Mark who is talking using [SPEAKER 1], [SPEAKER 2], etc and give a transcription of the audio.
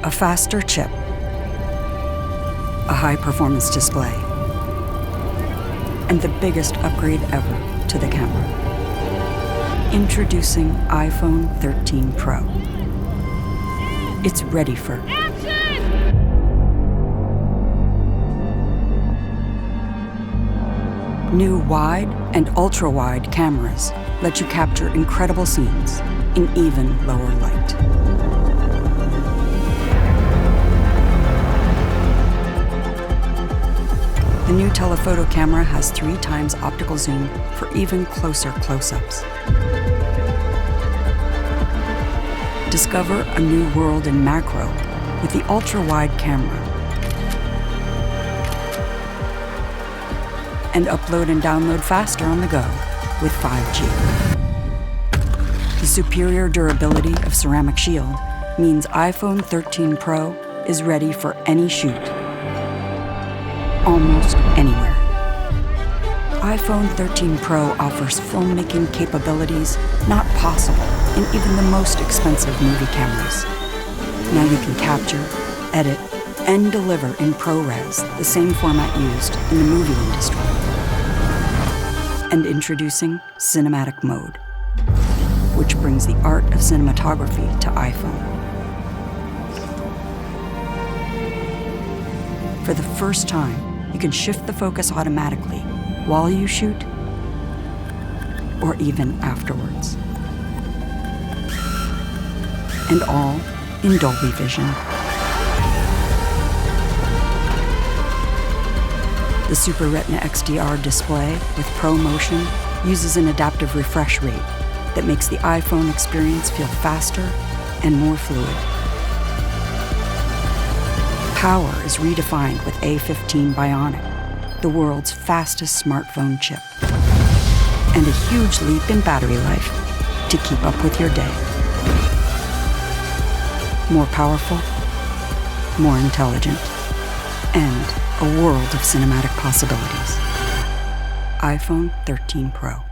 [SPEAKER 1] A faster chip, a high-performance display, and the biggest upgrade ever to the camera. Introducing iPhone 13 Pro. It's ready for action! New wide and ultra-wide cameras let you capture incredible scenes in even lower light. The new Telephoto camera has 3 times optical zoom for even closer close-ups. Discover a new world in macro with the ultra-wide camera. And upload and download faster on the go with 5G. The superior durability of ceramic shield means iPhone 13 Pro is ready for any shoot, almost anywhere. iPhone 13 Pro offers filmmaking capabilities not possible in even the most expensive movie cameras. Now you can capture, edit, and deliver in ProRes, the same format used in the movie industry. And introducing Cinematic Mode, which brings the art of cinematography to iPhone. For the first time, you can shift the focus automatically while you shoot or even afterwards. And all in Dolby Vision. The Super Retina XDR display with ProMotion uses an adaptive refresh rate that makes the iPhone experience feel faster and more fluid. Power is redefined with A15 Bionic, the world's fastest smartphone chip, and a huge leap in battery life to keep up with your day. More powerful, more intelligent, and a world of cinematic possibilities. iPhone 13 Pro.